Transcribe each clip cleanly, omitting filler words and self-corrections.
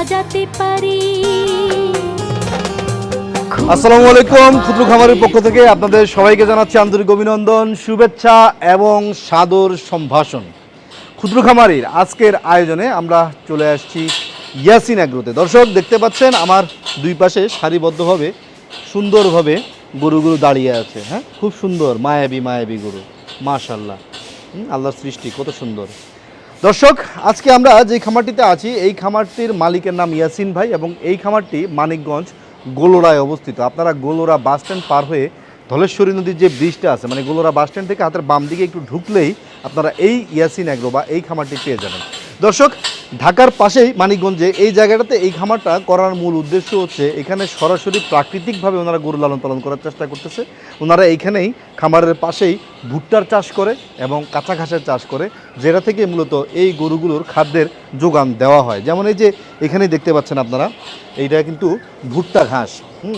সাজাতে পারি। আসসালামু আলাইকুম। ক্ষুদ্র খামারের পক্ষ থেকে আপনাদের সবাইকে জানাচ্ছি আন্তরিক অভিনন্দন, শুভেচ্ছা এবং সাদর সম্ভাষণ। ক্ষুদ্র খামারির আজকের আয়োজনে আমরা চলে আসছি ইয়াসিন এগ্রোতে। দর্শক দেখতে পাচ্ছেন আমার দুই পাশে সারিবদ্ধভাবে সুন্দরভাবে গরুগুলো দাঁড়িয়ে আছে। হ্যাঁ, খুব সুন্দর মায়াবী গরু, মাশাআল্লাহ। আল্লাহর সৃষ্টি কত সুন্দর। দর্শক, আজকে আমরা যে খামারটিতে আছি এই খামারটির মালিকের নাম ইয়াসিন ভাই এবং এই খামারটি মানিকগঞ্জ গোলোরায় অবস্থিত। আপনারা গোলোরা বাস স্ট্যান্ড পার হয়ে ধলেশ্বরী নদীর যে ব্রিজটা আছে, মানে গোলোরা বাস স্ট্যান্ড থেকে হাতের বাম দিকে একটু ঢুকলেই আপনারা এই ইয়াসিন এগ্রো বা এই খামারটি পেয়ে যাবেন। দর্শক, ঢাকার পাশেই মানিকগঞ্জে এই জায়গাটাতে এই খামারটা করার মূল উদ্দেশ্য হচ্ছে এখানে সরাসরি প্রাকৃতিকভাবে ওনারা গরু লালন পালন করার চেষ্টা করতেছে। ওনারা এইখানেই খামারের পাশেই ভুট্টার চাষ করে এবং কাঁচা ঘাসের চাষ করে, যেটা থেকে মূলত এই গরুগুলোর খাদ্যের যোগান দেওয়া হয়। যেমন এই যে এখানেই দেখতে পাচ্ছেন আপনারা, এইটা কিন্তু ভুট্টা ঘাস।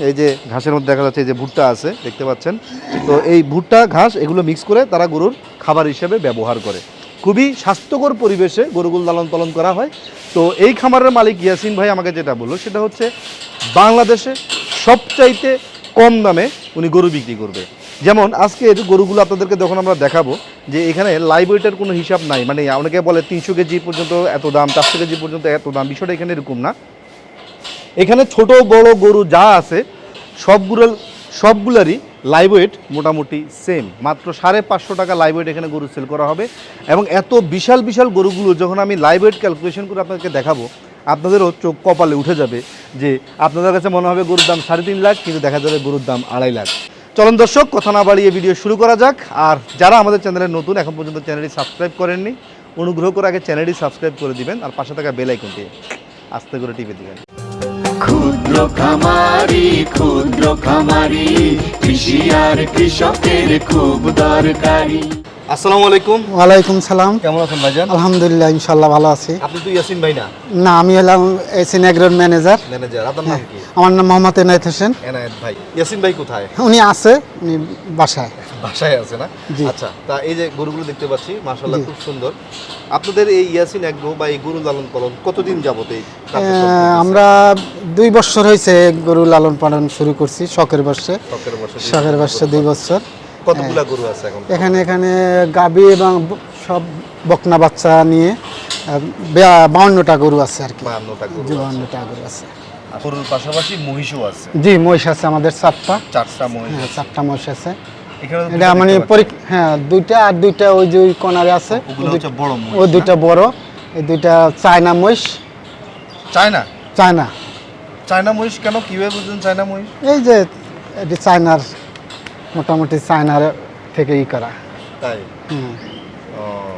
এই যে ঘাসের মধ্যে দেখা যাচ্ছে এই যে ভুট্টা আছে দেখতে পাচ্ছেন, তো এই ভুট্টা ঘাস এগুলো মিক্স করে তারা গরুর খাবার হিসেবে ব্যবহার করে। খুবই স্বাস্থ্যকর পরিবেশে গরুগুলো লালন পালন করা হয়। তো এই খামারের মালিক ইয়াসিন ভাই আমাকে যেটা বললো সেটা হচ্ছে বাংলাদেশে সবচাইতে কম দামে উনি গরু বিক্রি করবে। যেমন আজকে গরুগুলো আপনাদেরকে যখন আমরা দেখাবো যে এখানে লাইভ ওয়েটের কোনো হিসাব নাই, মানে অনেকে বলে 300 কেজি পর্যন্ত এত দাম, 400 কেজি পর্যন্ত এত দাম, বিষয়টা এখানে এরকম না। এখানে ছোট বড় গরু যা আছে সবগুলারই লাইভ ওয়েট মোটামুটি সেম, মাত্র 550 টাকা লাইভ ওয়েট এখানে গরু সেল করা হবে। এবং এত বিশাল গরুগুলো যখন আমি লাইভ ওয়েট ক্যালকুলেশন করে আপনাদেরকে দেখাবো, আপনাদেরও চোখ কপালে উঠে যাবে যে আপনাদের কাছে মনে হবে গরুর দাম 3.5 লাখ, কিন্তু দেখা যাবে গরুর দাম 2.5 লাখ। চলুন দর্শক, কথা না বাড়িয়ে ভিডিও শুরু করা যাক। আর যারা আমাদের চ্যানেলে নতুন, এখন পর্যন্ত চ্যানেলটি সাবস্ক্রাইব করেননি, অনুগ্রহ করে আগে চ্যানেলটি সাবস্ক্রাইব করে দিবেন আর পাশে থাকা বেল আইকনটি আস্তে করে টিপে দিবেন। ক্ষুদ্র খামারি কৃষি আর কৃষকের খুব দরকারি। আসসালামু আলাইকুম। ওয়ালাইকুম সালাম। কেমন আছেন ভাইজান? আলহামদুলিল্লাহ, ইনশাআল্লাহ ভালো আছি। আপনি তো ইয়াসিন ভাই না? না, আমি হলাম ইয়াসিন এগ্রোর ম্যানেজার। আপনার নাম কি? আমার নাম মোহাম্মদ এনায়েত হোসেন। এনায়েত ভাই। ইয়াসিন ভাই কোথায়? উনি আছে, উনি বাসায় আছে না? জি। আচ্ছা, তা এই যে গরুগুলো দেখতে পাচ্ছি মাশাআল্লাহ খুব সুন্দর। আপনাদের এই ইয়াসিন এগ্রো বা এই গরু লালন পালন কতদিন যাবত এই আমরা 2 বছর হয়েছে গরু লালন পালন শুরু করছি, শখের বর্ষে 2 বছর। কতগুলা গরু আছে এখন? এখানে গাবি এবং সব বকনা বাচ্চা নিয়ে 52টা গরু আছে আর কি। 52টা গরু। 52টা গরু আছে। গরুর পাশাপাশি মহিষও আছে? জি, মহিষ আছে আমাদের 4টা মহিষ। হ্যাঁ, 4টা মহিষ আছে। এটা মানে হ্যাঁ, 2টা আর 2টা ওই যে ওই কোনারে আছে, ওগুলো হচ্ছে বড় মহিষ। ওই 2টা বড়, এই 2টা চায়না মহিষ। চায়না মহিষ কেন, কিভাবে বুঝলেন চায়না মহিষ? এই যে এটি চায়নার, মোটামুটি চায়নার থেকে করা। তাই?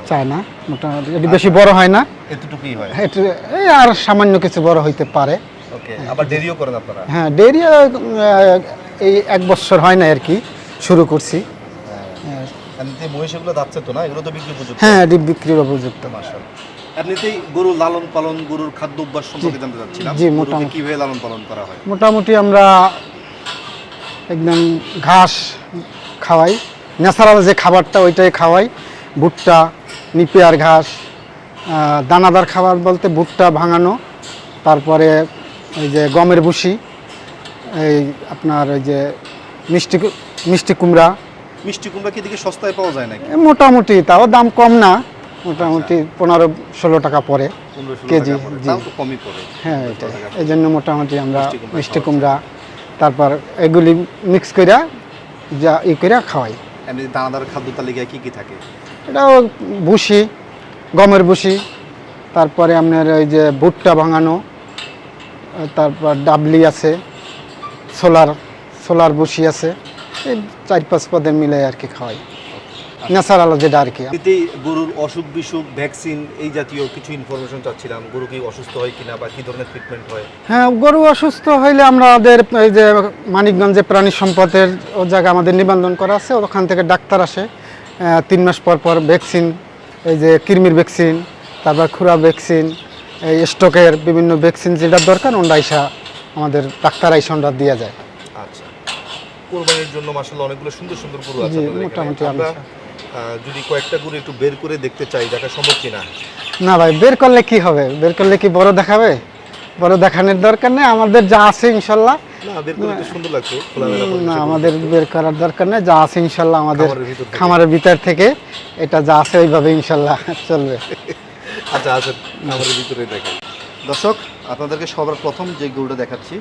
চায়না মোটামুটি, এটি বেশি বড় হয় না, এতটুকুই হয়। এটি এই আর সামান্য কিছু বড় হইতে পারে। ওকে, আবার ডেরিও করেন আপনারা? হ্যাঁ, ডেরি এই 1 বছর হয় না আর কি, শুরু করছি। এমনিতে মহিষগুলো যাচ্ছে তো না, এগুলো তো বিক্রি উপযুক্ত? হ্যাঁ, এটি বিক্রির উপযুক্ত। মাশাআল্লাহ। এমনিতেই গরু লালন পালন, গরুর খাদ্য অভ্যাস সম্পর্কে জানতে চাচ্ছিলাম। জি, মোটামুটি কিভাবে লালন পালন করা হয়? মোটামুটি আমরা একদম ঘাস খাওয়াই, ন্যাচারাল যে খাবারটা ওইটাই খাওয়াই। ভুট্টা, নিপিয়ার ঘাস, দানাদার খাবার বলতে ভুট্টা ভাঙানো, তারপরে এই যে গমের ভুসি, এই আপনার ওই যে মিষ্টি কুমড়া। মিষ্টি কুমড়া কি দিকে সস্তায় পাওয়া যায় নাকি? মোটামুটি, তাও দাম কম না, মোটামুটি 15-16 টাকা পড়ে কেজি। জি, কমই পড়ে। হ্যাঁ, এটা এই জন্য মোটামুটি আমরা মিষ্টি কুমড়া তারপর এগুলি মিক্স করে যা করে খাওয়াই। এমনি দানাদার খাদ্য তালিকায় কি থাকে? এটাও ভুসি, গমের ভুসি, তারপরে আপনার ওই যে ভুট্টা ভাঙানো, তারপর ডাবলি আছে, সোলার ভুসি আছে, এই 4-5 পদের মিলে আর কি খাওয়াই, ন্যাচারাল যেটা আর কি। গরুর অসুখ বিসুখ, ভ্যাকসিন এই জাতীয় কিছু ইনফরমেশন চাচ্ছিলাম। গরু কি অসুস্থ হয় কিনা বা কি ধরনের ট্রিটমেন্ট হয়? হ্যাঁ, গরু অসুস্থ হইলে আমাদের এই যে মানিকগঞ্জে প্রাণী সম্পদের ও জায়গা আমাদের নিবন্ধন করা আছে, ওখান থেকে ডাক্তার আসে 3 মাস পর ভ্যাকসিন, এই যে কৃমির ভ্যাকসিন, তারপর খুরা ভ্যাকসিন, এই স্টকের বিভিন্ন ভ্যাকসিন যেটা দরকার ওটা আমাদের ডাক্তার ওটা দেওয়া যায়। আচ্ছা, কোরবানির জন্য মাশাআল্লাহ অনেকগুলো সুন্দর গরু আছে। মোটামুটি আমরা যদি কয়েকটা গরু একটু বের করে দেখতে চাই, দেখা সম্ভব কিনা? না ভাই, বের করলে কি হবে? বের করলে কি বড় দেখাবে? বড় দেখানোর দরকার নেই, আমাদের যা আছে ইনশাল্লাহ। না বের করে তো সুন্দর লাগছে খোলামেলা না, পরিবেশে আমাদের বের করার দরকার নেই, যা আছে ইনশাল্লাহ আমাদের খামারের ভিতর থেকে। খামারের ভিতর থেকে এটা যা আছে ওইভাবে ইনশাল্লাহ চলবে। আচ্ছা আচ্ছা খামারের ভিতরে দেখেন। দর্শক আপনাদেরকে সবার প্রথম যে গরুটা দেখাচ্ছি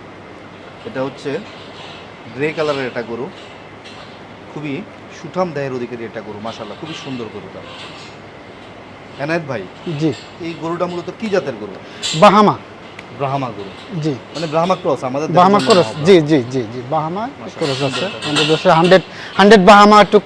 এটা হচ্ছে গ্রে কালারের একটা গরু, খুবই সুঠাম দেহের অধিকারী একটা গরু, মাশাআল্লাহ খুবই সুন্দর গরুটা। এনায়েত ভাই, জি, এই গরুটা মূলত কি জাতের গরু? বাহামা। ব্রাহ্মা গরু, জি, মানে ব্রাহ্মা ক্রস আমাদের দেশে বাহামা জন্ম ক্রস। নেওয়া জি জি জি জি, বাহামা মাশাআল্লাহ, ক্রস আছে সুন্দর। আমাদের দেশে 100 বাহামা। একটু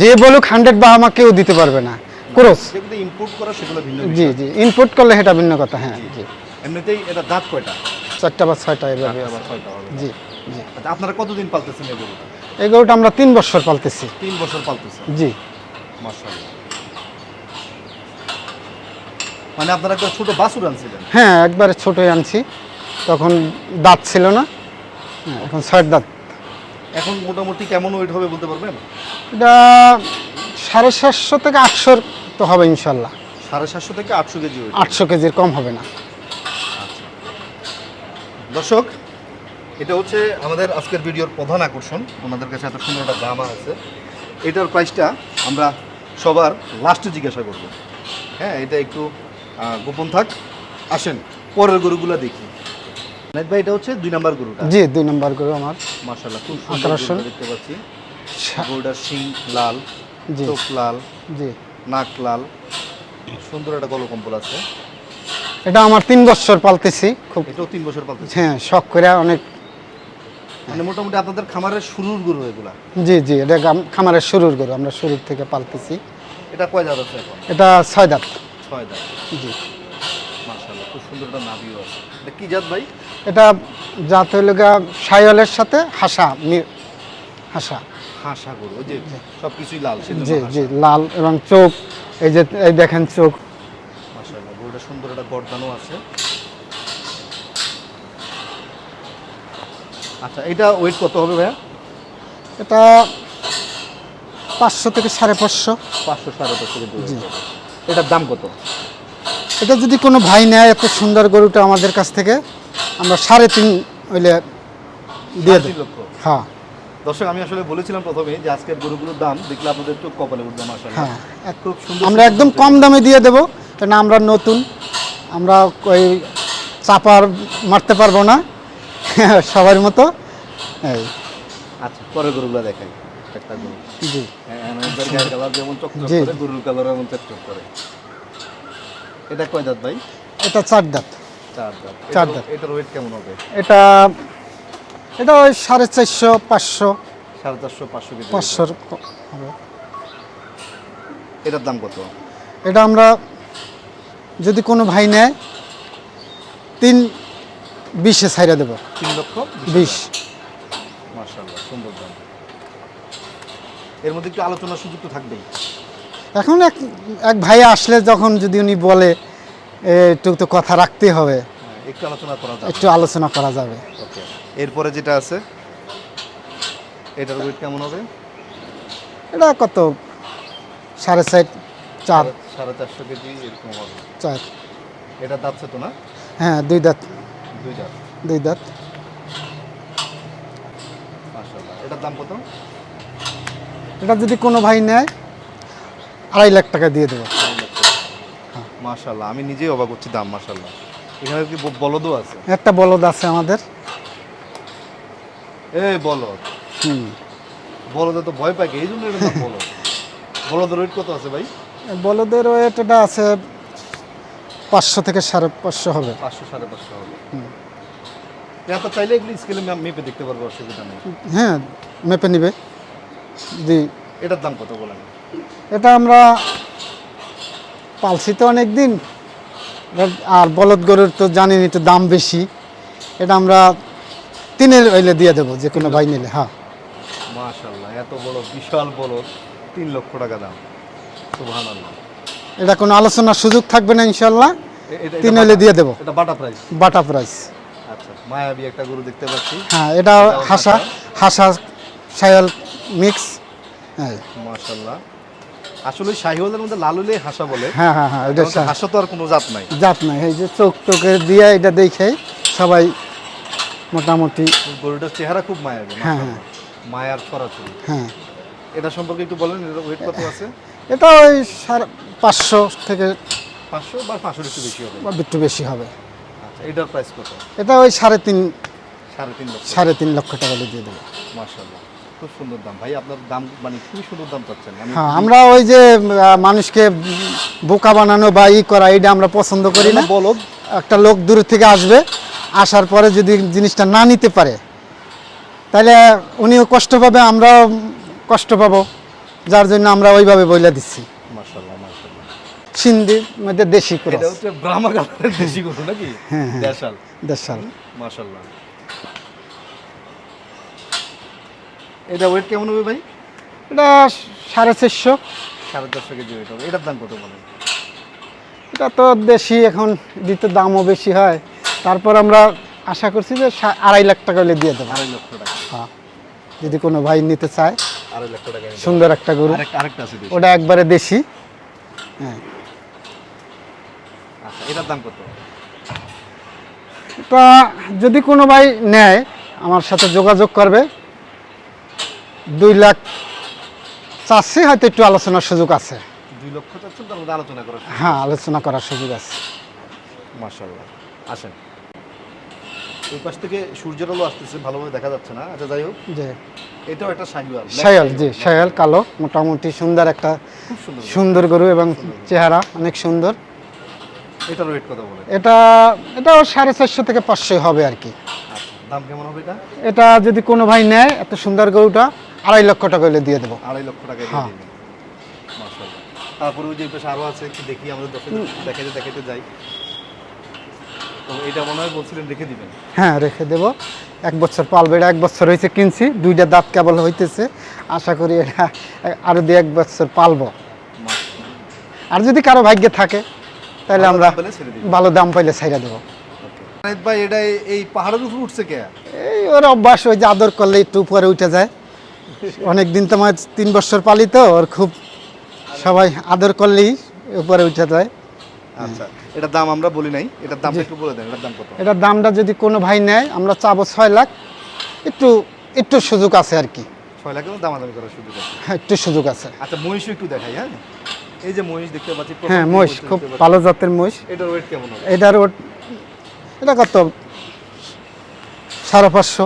যে বলুক 100 বাহামা কেউ দিতে পারবে না, ক্রস। যেগুলো ইম্পোর্ট করা সেগুলো ভিন্ন জি বিষয়। জি, ইনপুট করলে সেটা ভিন্ন কথা। হ্যাঁ জি, জি, এমনিতেই এটা দাঁত কয়টা? 4টা বা 6টা এভাবে চারটা বা আছে। ছয়টা হবে। জি জি, আচ্ছা আপনারা কতদিন পালতেছেন এই গরুটা? এই গরুটা আমরা 3 বছর পালতেছি। 3 বছর পালতেছেন, জি, মাশাআল্লাহ। মানে আপনারা একটা ছোট বাছুর আনছিলেন? হ্যাঁ একবারে ছোটই আনছি, তখন দাঁত ছিল না। হ্যাঁ, এখন 6 দাঁত। এখন মোটামুটি কেমন ওয়েট হবে বলতে পারবেন? এটা 750 থেকে 800 তো হবে ইনশাল্লাহ। 750 থেকে 800 কেজি ওয়েট। 800 কেজির কম হবে না। দর্শক এটা হচ্ছে আমাদের আজকের ভিডিওর প্রধান আকর্ষণ, ওনাদের কাছে এত সুন্দর একটা দাম আছে। এটার প্রাইসটা আমরা সবার লাস্টে জিজ্ঞাসা করব। হ্যাঁ এটা একটু গোপন থাক। আসেন পরের গরুগুলো দেখি। নাইত ভাই এটা হচ্ছে 2 নাম্বার গরুটা। জি, 2 নম্বর গরু আমার। মাশাআল্লাহ খুব সুন্দর আকর্ষণ। গরুটা দেখতে পাচ্ছি। গরুটার শিং লাল, জি চোখ লাল, জি, নাক লাল, সুন্দর একটা গলকম্বল আছে। এটা আমার 3 বছর পালতেছি খুব। এটাও 3 বছর পালতেছে। হ্যাঁ, শখ করে অনেক। মানে মোটামুটি আপনাদের খামারের শুরুর গরু এগুলা। জি জি, এটা খামারের শুরুর গরু, আমরা শুরুর থেকে পালতেছি। এটা কয় দাঁত আছে এখন? এটা 6 দাঁত। 6 দাঁত। জি, মাশাআল্লাহ খুব সুন্দর একটা নাভিও আছে। এটা কি জাত ভাই? এটা জাত হইল গা সাইওয়ালের সাথে হাসা হাসা। হাসা গরু, ওই যে সব কিছুই লাল সেজন্য জি হাসা। জি, লাল এবং চোখ, এই যে এই দেখেন চোখ। মাশাআল্লাহ গরুটা সুন্দর একটা গর্দানও আছে। আচ্ছা এটা ওয়েট কত হবে ভাইয়া? এটা 500 থেকে 550। 500 550 কেজি জি। weight হবে। এটার দাম কত? এটা যদি কোনো ভাই নেয় এত সুন্দর গরুটা আমাদের কাছ থেকে, আমরা 3.5 হইলে দিয়ে 3.5 দেব। লক্ষ। হ্যাঁ দর্শক আমি আসলে বলেছিলাম প্রথমে যে আজকের গরুগুলোর দাম দেখলে আপনাদের চোখ কপালে উঠবে মাশাআল্লাহ। হ্যাঁ, খুব সুন্দর আমরা সুন্দর একদম গরু। কম দামে দিয়ে দেবো, কেন আমরা নতুন, আমরা ওই চাপার মারতে পারবো না সবার মতো। এই আচ্ছা পরের গরুগুলো দেখাই। একটা গরু। জি হ্যাঁ আমাদের গায়ের কালার যেমন চকচক জি। করে গরুর কালার এমন চকচক করে। এটা কয় দাঁত ভাই? এটা 4 দাঁত। 4 দাঁত। চার দাঁত। এটার ওয়েট কেমন হবে? এটা এটা ওই 450 500 450 500 কেজি। 500 হবে। এটার দাম কত? এটা আমরা যদি কোনো ভাই নেয় 320-এ ছাইড়া দেবো। 3 লক্ষ 20। মাশাআল্লাহ সুন্দর দাম। এর মধ্যে একটু আলোচনার সুযোগ তো থাকবেই। এখন এক এক ভাই আসলে যখন যদি উনি বলে একটু তো কথা রাখতে হবে, হ্যাঁ, একটু আলোচনা করা যাবে। একটু আলোচনা করা যাবে। ওকে। এরপরে যেটা আছে এটার ওয়েট কেমন হবে? এটা কত 4.5 4 450 কেজি এরকম হবে। 4। এটা দাঁতছে তো না? হ্যাঁ, 2 দাঁত। 2 দাঁত। 2 দাঁত। মাশাআল্লাহ। এটার দাম কত? এটা যদি কোনো ভাই নেয় 2.5 লাখ টাকা দিয়ে দেবো। মাশাআল্লাহ আমি নিজেই অবাক হচ্ছি দাম মাশাআল্লাহ। এখানে কি বলদও আছে? একটা বলদ আছে আমাদের। এই বলদ। হুম, বলদে তো ভয় পায় এই জন্য এর নাম বলদ। বলদের ওয়েট কত আছে ভাই? বলদের ওয়েট এটা আছে 500 থেকে 550 হবে। 500 550 হবে। তো চাইলে এগুলো স্কেলে মেপে দেখতে পারবো, অসুবিধা নেই। হ্যাঁ, মেপে নিবে। জি, এটার দাম কত বলেন? এটা আমরা পালছি তো অনেক দিন, আর বলদ গরুর তো জানেন একটু দাম বেশি। এটা আমরা 3-এর হইলে দিয়ে দেবো যে কোনো ভাই নিলে। হ্যাঁ, মাশাআল্লাহ এত বড় বিশাল বলদ 3 লক্ষ টাকা দাম। সুবহানাল্লাহ। এটা কোনো আলোচনার সুযোগ থাকবে না ইনশাল্লাহ। এটা 3 হইলে দিয়ে দেবো, এটা বাটা প্রাইস। বাটা প্রাইস। আচ্ছা মায়াবী একটা গরু দেখতে পাচ্ছি। হ্যাঁ, এটা হাসা হাসা সায়াল মিক্স। হ্যাঁ মাশাআল্লাহ। আসলে শাহিওয়ালের মধ্যে লাল হলে হাসা বলে। হ্যাঁ হ্যাঁ হ্যাঁ, এটা হাসা তো আর কোনো জাত নাই। জাত নাই, এই যে চোখ টোকে দিয়ে এটা দেখে সবাই মোটামুটি। গরুটার চেহারা খুব মায়াবী, হ্যাঁ, মাশাআল্লাহ। মায়ার ছড়াছড়ি। হ্যাঁ, এটা সম্পর্কে একটু বলেন, এটা ওয়েট কত আছে? এটা ওই 550 থেকে 500 বা 500 একটু বেশি হবে। বা একটু বেশি হবে। আচ্ছা, এটার প্রাইস কত? এটা ওই 3.5 3.5 লক্ষ। 3.5 লক্ষ টাকা দিয়ে দেবো। মাশাআল্লাহ, খুব সুন্দর দাম ভাই। আপনার দাম মানে খুবই সুন্দর দাম পাচ্ছেন। হ্যাঁ, আমরা ওই যে মানুষকে বোকা বানানো বা ই করা, এটা আমরা পছন্দ করি না। বলদ একটা লোক দূর থেকে আসবে, আসার পরে যদি জিনিসটা না নিতে পারে তাহলে উনিও কষ্ট পাবে, আমরাও কষ্ট পাবো, যার জন্য আমরা ওইভাবে বইলা দিচ্ছি। মাশাআল্লাহ, মাশাআল্লাহ। সিন্ধির মধ্যে দেশি এটা ক্রস, হচ্ছে ব্রাহ্মা কালারের দেশি গরু নাকি? হ্যাঁ, হ্যাঁ। দেশাল। দেশাল। মাশাআল্লাহ। এটা ওয়েট কেমন হবে ভাই? এটা 450। 450 কেজি ওয়েট হবে। এটার দাম কত বলেন? এটা তো দেশি, এখন দিতে দামও বেশি হয়, তারপর আমরা আশা করছি যে 2.5 লাখ টাকা হলে দিয়ে দেবো। 2.5 লক্ষ টাকা। হ্যাঁ, যদি কোনো ভাই নিতে চায়। 2.5 লক্ষ টাকা। সুন্দর একটা গরু, আরেকটা আছে দেশি। ওটা একবারে দেশি। হ্যাঁ, আচ্ছা, এটার দাম কত? এটা যদি কোনো ভাই নেয় আমার সাথে যোগাযোগ করবে। 2 লাখ চাচ্ছি, হয়তো একটু আলোচনার সুযোগ আছে। 2 লক্ষ চাচ্ছেন, তার মধ্যে আলোচনা করা। হ্যাঁ, আলোচনা করার সুযোগ আছে। মাশাআল্লাহ। আসেন, ওই পাশ থেকে সূর্যের আলো আসতেছে, ভালোভাবে দেখা যাচ্ছে না। আচ্ছা, যাই হোক, যে এটাও একটা শাহিওয়াল। শায়াল, জি শায়াল কালো, মোটামুটি সুন্দর একটা খুব সুন্দর। সুন্দর গরু এবং চেহারা অনেক সুন্দর। এটার ওয়েট কত বলে? এটাও 450 থেকে 500 হবে আর কি। আচ্ছা, দাম কেমন হবে এটা? এটা যদি কোনো ভাই নেয়, এত সুন্দর গরুটা 2.5 লক্ষ টাকা হলে দিয়ে দেবো। 2.5 লক্ষ টাকা দিয়ে হ্যাঁ। দিবেন। মাশাআল্লাহ। তারপরে ওই যে পাশে আরো আছে, একটু দেখি, আমাদের দেখাইতে যাই। তো এটা মনে হয় বলছিলেন রেখে দিবেন। হ্যাঁ, রেখে দেবো। 1 বছর পালবে, এটা 1 বছর হয়েছে কিনছি, 2টা দাঁত কেবল হইতেছে। আশা করি এটা আরো 1 বছর পালবো। মাশাআল্লাহ। আর যদি কারো ভাগ্যে থাকে তাহলে ভালো আমরা দাম পেলে ছেড়ে দিবেন। ভালো দাম পাইলে ছাইড়া দেবো। আনিত ভাই, এটা এই পাহাড়ের উপর উঠছে কে? এই ওর অভ্যাস, ওই যে আদর করলে একটু উপরে উঠে যায়। অনেক দিন তোমার 3 বছর পালি তো, ওর খুব সবাই আদর করলেই উপরে উঠে যায়। আচ্ছা, এটার দাম আমরা বলি নাই, এটার দামটা একটু বলে দেন। এটার দাম কত? এটার দামটা যদি কোনো ভাই নেয়, আমরা চাবো 6 লাখ। একটু একটু সুযোগ আছে আর কি। 6 লাখের দামাদামি করার সুযোগ আছে। হ্যাঁ, একটু সুযোগ আছে। আচ্ছা, মহিষও একটু দেখাই। হ্যাঁ, এই যে মহিষ দেখতে পাচ্ছি, প্রথম হ্যাঁ, যে মহিষ মহিষটা খুব দেখতে পাচ্ছি, ভালো জাতের মহিষ। এটার ওয়েট কেমন হবে? এটা কত 550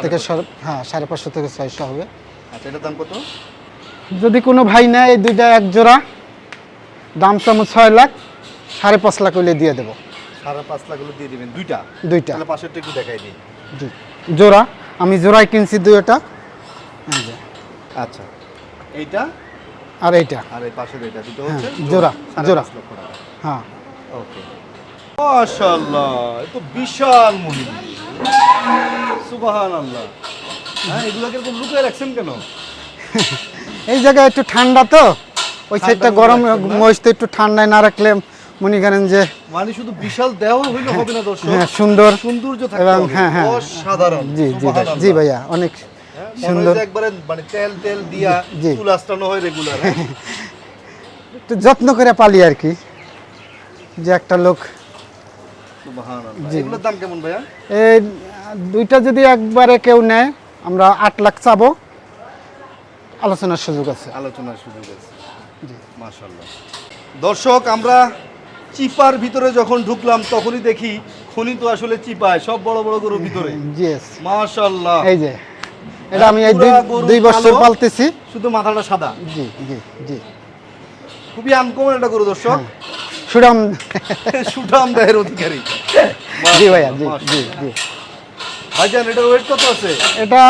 থেকে 550 থেকে 600 হবে। আচ্ছা, এটার দাম কত? যদি কোনো ভাই নেয়, এই দুইটা এক জোড়া, দাম চামো 6 লাখ, 5.5 লাখ হইলে দিয়ে দেবো। 5.5 লাখ হলে দিয়ে দিবেন দুইটা? দুইটা তাহলে পাশেরটা একটু দেখাই দিই। জি, জোড়া। আমি জোড়ায় কিনছি দুইটা। এই যে, আচ্ছা, এইটা আর এইটা। আর এই পাশের এটা দুটো হ্যাঁ, হচ্ছে জোড়া, 5.5 জোড়া। লক্ষ টাকা। হ্যাঁ, ওকে। মাশাআল্লাহ, এ তো বিশাল মহিষ। সুবহানাল্লাহ। হ্যাঁ, এগুলোকে এরকম লুকিয়ে রাখছেন কেন? এই জায়গায় একটু ঠান্ডা তো, ওই ঠান্ডার সাইডটা মধ্যে গরম, রাখছেন না? মহিষ তো একটু ঠান্ডায় না রাখলে মনে করেন যে মানে শুধু বিশাল দেওয়া হইলে হবে না দর্শক, হ্যাঁ, সুন্দর সৌন্দর্য থাকতে এবং হবে। হ্যাঁ, হ্যাঁ, অসাধারণ। জি জি ভাই, সুবহানাল্লাহ। জি ভাইয়া, অনেক হ্যাঁ, মনে সুন্দর। হয় যে একবারে মানে তেল দিয়া জি। চুল আঁচড়ানো হয় রেগুলার। একটু যত্ন করে পালি আর কি, যে একটা লোক। সুবহানাল্লাহ। জি। এগুলোর দাম কেমন ভাইয়া? এই দুইটা যদি একবারে কেউ নেয়, আমরা 8 লাখ চাবো, আলোচনার সুযোগ আছে। আলোচনার সুযোগ আছে। মাশাআল্লাহ। দর্শক, আমরা চিপার ভিতরে যখন ঢুকলাম তখনই দেখি খনি তো আসলে চিপায়, সব বড় বড় গরুর ভিতরে। জিএস, মাশাআল্লাহ। এই যে এটা আমি এই পুরা গরু 2 বছর কালো। পালতেছি। শুধু মাথাটা সাদা। জি জি জি, খুবই আনকমন একটা গরু দর্শক। সুরাম। সুঠাম দেহের অধিকারী। জি ভাইয়া, জি মাশাআল্লাহ। জি জি। ভাইজান, এটার ওয়েট কত আছে? এটা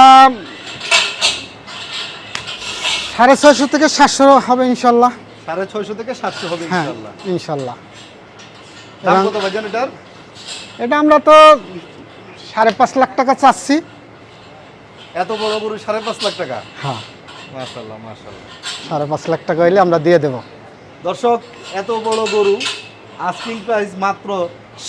650 থেকে 700 হবে ইনশাল্লাহ। 650 থেকে 700 হবে হ্যাঁ, ইনশাআল্লাহ। ইনশাল্লাহ। দাম এবং কত ভাইজান এটার? এটা আমরা তো 5.5 লাখ টাকা চাচ্ছি। এত বড় গরু 5.5 লাখ টাকা? হ্যাঁ, মাশাআল্লাহ, মাশাআল্লাহ। 5.5 লাখ টাকা হইলে আমরা দিয়ে দেবো। দর্শক, এত বড় গরু আস্কিং প্রাইস মাত্র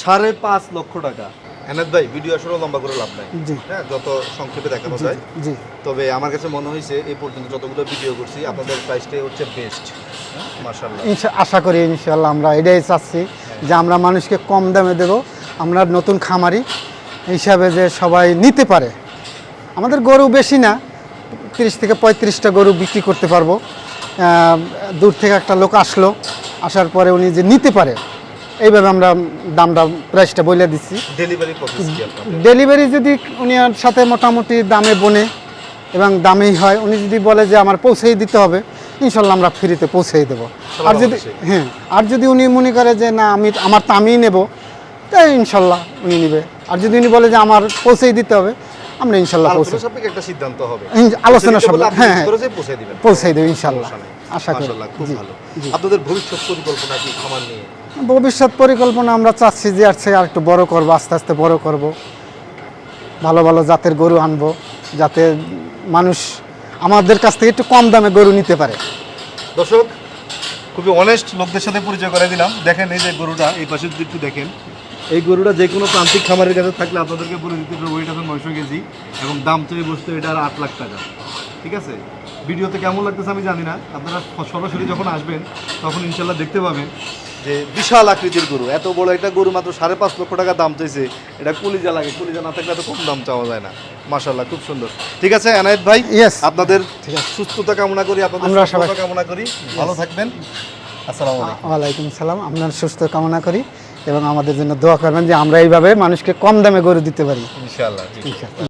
5.5 লক্ষ টাকা। এনাদ ভাই, ভিডিও আসলে লম্বা করে লাভ নাই। জি। হ্যাঁ, যত সংক্ষেপে দেখানো জি যায়। জি, তবে আমার কাছে মনে হয়েছে এই পর্যন্ত যতগুলো ভিডিও করছি আপনাদের প্রাইসটাই হচ্ছে বেস্ট। মাশাআল্লাহ। আশা করি ইনশাল্লাহ আমরা এটাই চাচ্ছি যে আমরা মানুষকে কম দামে দেব। আমরা নতুন খামারি, হিসাবে যে সবাই নিতে পারে। আমাদের গরু বেশি না, 30 থেকে 35টা গরু বিক্রি করতে পারবো। দূর থেকে একটা লোক আসলো, আসার পরে উনি যে নিতে পারে এইভাবে আমরা দামটা প্রাইসটা বলে দিচ্ছি। ডেলিভারি প্রসেস কি আপনাদের? ডেলিভারি যদি উনি আর সাথে মোটামুটি দামে বনে এবং দামেই হয়, উনি যদি বলে যে আমার পৌঁছেই দিতে হবে, ইনশাল্লাহ আমরা ফ্রিতে পৌঁছেই দেবো। আর যদি হ্যাঁ, আর যদি উনি মনে করে যে না আমার দামই নেব, তাই ইনশাল্লাহ উনি নেবে। আর যদি উনি বলে যে আমার পৌঁছেই দিতে হবে, আমরা ইনশাল্লাহ পৌঁছে আলোচনা সাপেক্ষে একটা সিদ্ধান্ত হবে। আলোচনা সব বলে আপনি হ্যাঁ খরচে পৌঁছে দিবেন। পৌঁছেই দেবে ইনশাল্লাহ, সমস্যা নেই। আশা করি। মাশাআল্লাহ, খুব জি, ভালো। জি। আপনাদের ভবিষ্যৎ পরিকল্পনা কি খামার নিয়ে? ভবিষ্যৎ পরিকল্পনা আমরা চাচ্ছি যে আর একটু বড় করব, আস্তে আস্তে বড় করব, ভালো ভালো জাতের গরু আনবো, যাতে মানুষ আমাদের কাছ থেকে একটু কম দামে গরু নিতে পারে। দর্শক, খুবই অনেস্ট লোকদের সাথে পরিচয় করে দিলাম। দেখেন এই যে গরুটা, এই পাশে যদি একটু দেখেন, এই গরুটা যে কোনো প্রান্তিক খামারের কাছে থাকলে আপনাদেরকে বলে দিতে পারবো এটা তো 900 কেজি এবং দাম চেয়ে বসতো এটা আর 8 লাখ টাকা। ঠিক আছে, ভিডিওতে কেমন লাগতেছে আমি জানি না, আপনারা সরাসরি যখন আসবেন তখন ইনশাল্লাহ দেখতে পাবেন যে বিশাল আকৃতির গরু। এত বড় একটা গরু মাত্র 5.5 লক্ষ টাকা দাম চাইছে। এটা কলিজা লাগে, কলিজা না থাকলে এত কম দাম চাওয়া যায় না। মাশাআল্লাহ, খুব সুন্দর। ঠিক আছে এনায়েত ভাই, Yes. আপনাদের সুস্থতা কামনা করি, আপনাদের আমরা সবাই- সফলতা কামনা করি। ভালো থাকবেন। আসসালামু আলাইকুম। ওয়ালাইকুম সালাম। আপনার সুস্থ কামনা করি এবং আমাদের জন্য দোয়া করবেন যে আমরা এইভাবে মানুষকে কম দামে গরু দিতে পারি। ইনশাআল্লাহ। জি। ঠিক আছে।